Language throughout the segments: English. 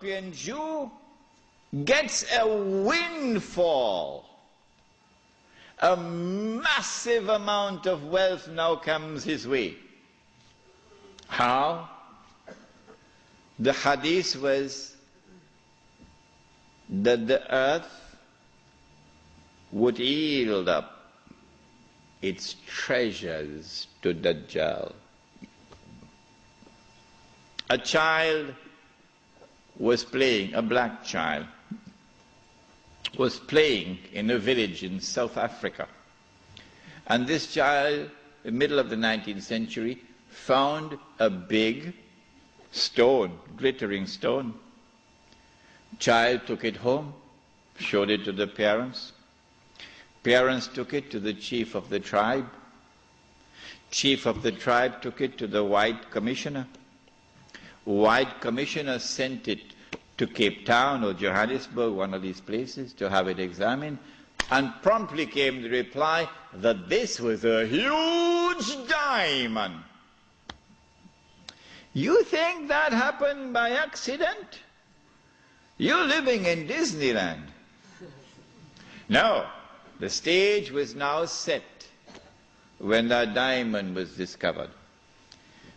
European Jew gets a windfall. A massive amount of wealth now comes his way. How? The hadith was that the earth would yield up its treasures to Dajjal. A child was playing, a black child, was playing in a village in South Africa. And this child, in the middle of the 19th century, found a big stone, glittering stone. Child took it home, showed it to the parents. Parents took it to the chief of the tribe. Chief of the tribe took it to the white commissioner. White commissioner sent it to Cape Town or Johannesburg, one of these places, to have it examined, and promptly came the reply that this was a huge diamond. You think that happened by accident? You're living in Disneyland. No, the stage was now set when that diamond was discovered.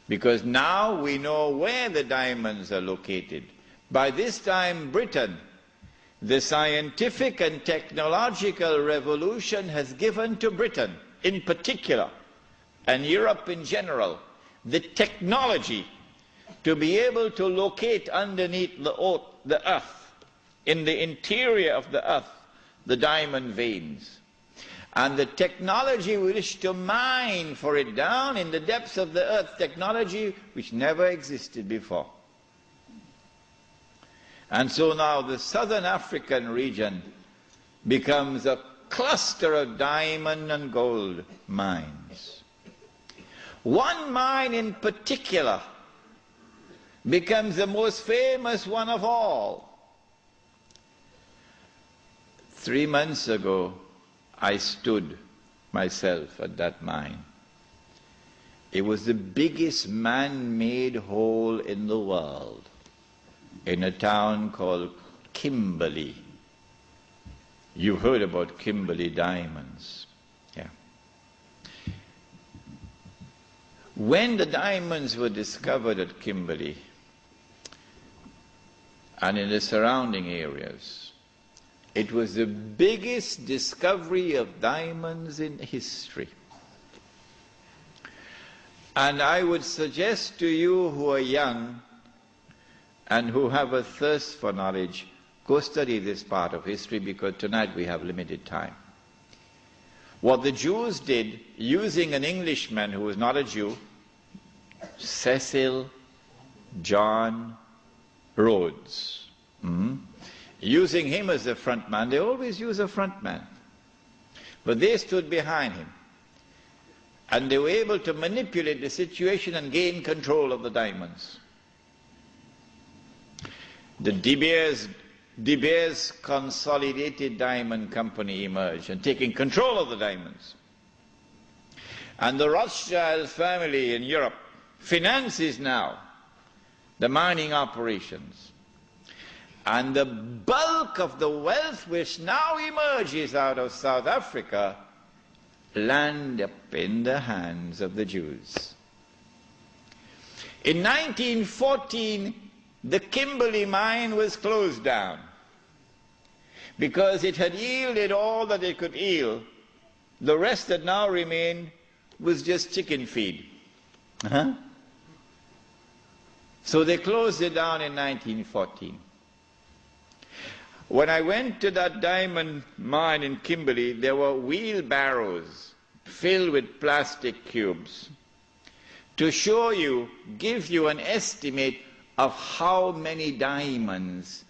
Because now we know where the diamonds are located. By this time, Britain, the scientific and technological revolution has given to Britain in particular, and Europe in general, the technology to be able to locate underneath the earth, in the interior of the earth, the diamond veins. And the technology we wish to mine for it down in the depths of the earth, technology which never existed before. And so now the southern African region becomes a cluster of diamond and gold mines. One mine in particular becomes the most famous one of all. 3 months ago, I stood myself at that mine. It was the biggest man-made hole in the world, in a town called Kimberley. You heard about Kimberley diamonds. Yeah. When the diamonds were discovered at Kimberley and in the surrounding areas, it was the biggest discovery of diamonds in history. And I would suggest to you who are young and who have a thirst for knowledge, go study this part of history, because tonight we have limited time. What the Jews did, using an Englishman who was not a Jew, Cecil John Rhodes, using him as the front man. They always use a front man, but they stood behind him, and they were able to manipulate the situation and gain control of the diamonds. The De Beers Consolidated Diamond Company emerged and taking control of the diamonds. And the Rothschild family in Europe finances now the mining operations. And the bulk of the wealth which now emerges out of South Africa land up in the hands of the Jews. In 1914, the Kimberley mine was closed down because it had yielded all that it could yield. The rest that now remained was just chicken feed. So they closed it down in 1914. When I went to that diamond mine in Kimberley, there were wheelbarrows filled with plastic cubes to show you, give you an estimate of how many diamonds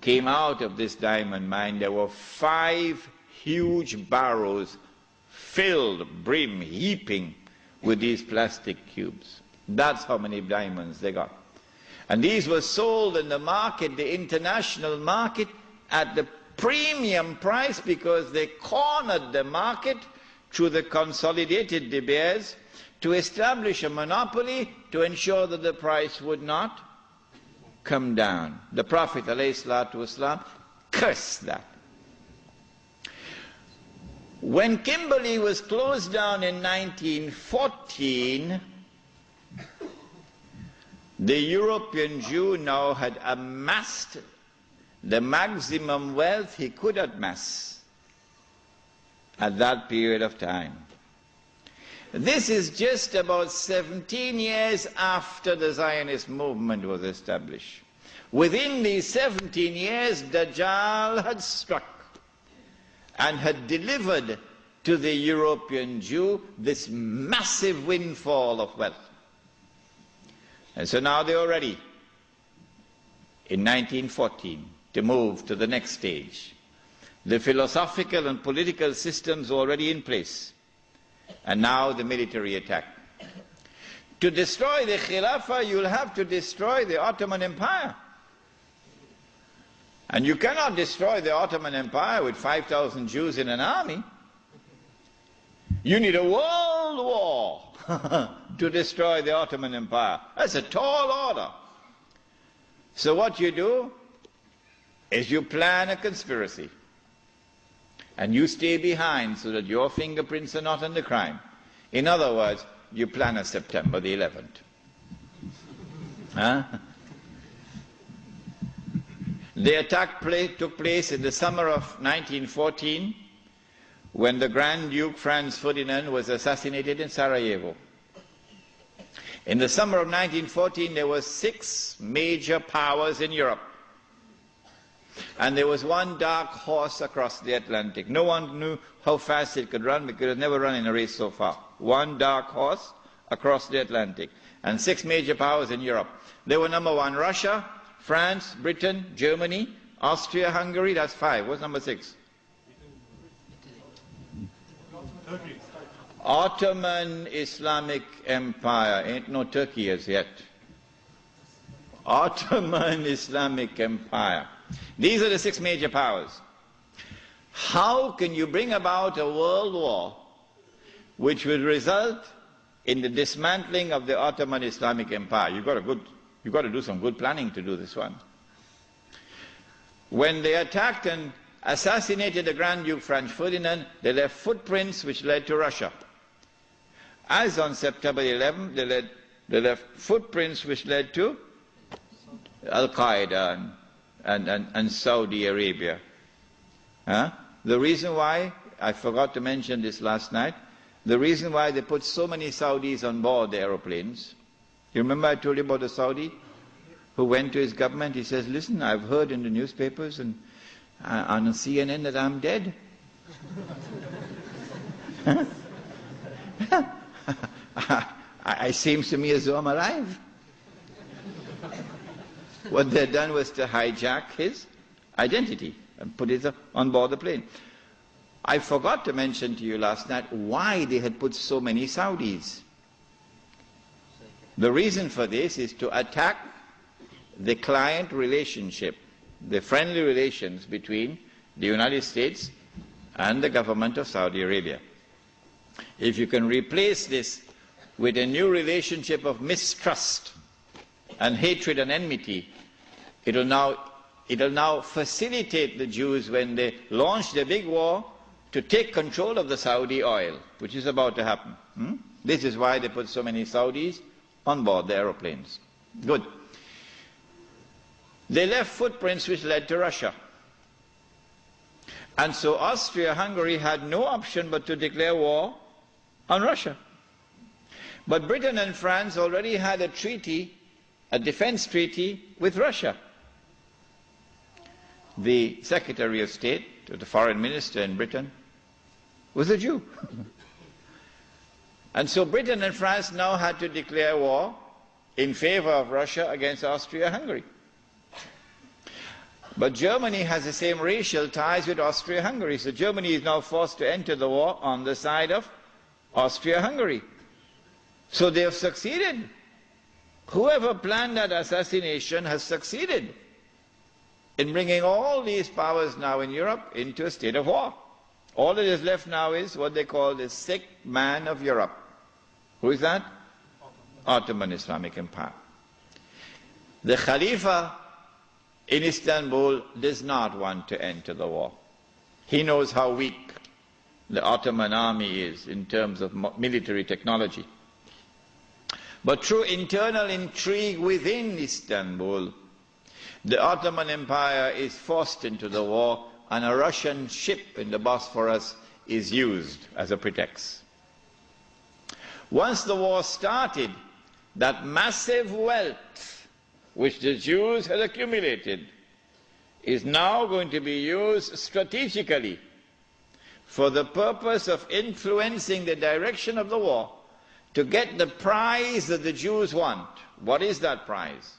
came out of this diamond mine. There were 5 huge barrows filled, brim, heaping with these plastic cubes. That's how many diamonds they got. And these were sold in the market, the international market, at the premium price, because they cornered the market through the consolidated De Beers to establish a monopoly to ensure that the price would not come down. The Prophet ﷺ cursed that. When Kimberley was closed down in 1914, the European Jew now had amassed the maximum wealth he could amass at that period of time. This is just about 17 years after the Zionist movement was established. Within these 17 years, Dajjal had struck and had delivered to the European Jew this massive windfall of wealth. And so now they are ready, in 1914, to move to the next stage. The philosophical and political systems are already in place, and now the military attack. To destroy the Khilafah, you'll have to destroy the Ottoman Empire. And you cannot destroy the Ottoman Empire with 5,000 Jews in an army. You need a world war to destroy the Ottoman Empire. That's a tall order. So what you do is you plan a conspiracy. And you stay behind so that your fingerprints are not on the crime. In other words, you plan a September the 11th. Huh? The attack took place in the summer of 1914 when the Grand Duke Franz Ferdinand was assassinated in Sarajevo. In the summer of 1914 there were 6 major powers in Europe. And there was one dark horse across the Atlantic. No one knew how fast it could run because it had never run in a race so far. One dark horse across the Atlantic. And 6 major powers in Europe. They were number 1, Russia, France, Britain, Germany, Austria, Hungary, that's 5. What's number 6? Turkey. Ottoman Islamic Empire. Ain't no Turkey as yet. Ottoman Islamic Empire. These are the 6 major powers. How can you bring about a world war which would result in the dismantling of the Ottoman Islamic Empire? You've got to do some good planning to do this one. When they attacked and assassinated the Grand Duke Franz Ferdinand, they left footprints which led to Russia. As on September 11th, they left footprints which led to Al-Qaeda and Saudi Arabia. Huh? The reason why, I forgot to mention this last night, the reason why they put so many Saudis on board the aeroplanes. You remember I told you about the Saudi who went to his government? He says, listen, I've heard in the newspapers and on CNN that I'm dead. It seems to me as though I'm alive. What they'd done was to hijack his identity and put it on board the plane. I forgot to mention to you last night why they had put so many Saudis. The reason for this is to attack the client relationship, the friendly relations between the United States and the government of Saudi Arabia. If you can replace this with a new relationship of mistrust and hatred and enmity, it'll now facilitate the Jews when they launch their big war to take control of the Saudi oil, which is about to happen. This is why they put so many Saudis on board the aeroplanes. Good. They left footprints which led to Russia. And so Austria-Hungary had no option but to declare war on Russia. But Britain and France already had a treaty, a defense treaty with Russia. The Secretary of State, or the Foreign Minister in Britain, was a Jew. And so Britain and France now had to declare war in favor of Russia against Austria-Hungary. But Germany has the same racial ties with Austria-Hungary, so Germany is now forced to enter the war on the side of Austria-Hungary. So they have succeeded. Whoever planned that assassination has succeeded in bringing all these powers now in Europe into a state of war. All that is left now is what they call the sick man of Europe. Who is that? Ottoman Islamic Empire. The Khalifa in Istanbul does not want to enter the war. He knows how weak the Ottoman army is in terms of military technology. But through internal intrigue within Istanbul, the Ottoman Empire is forced into the war, and a Russian ship in the Bosphorus is used as a pretext. Once the war started, that massive wealth which the Jews had accumulated is now going to be used strategically for the purpose of influencing the direction of the war to get the prize that the Jews want. What is that prize?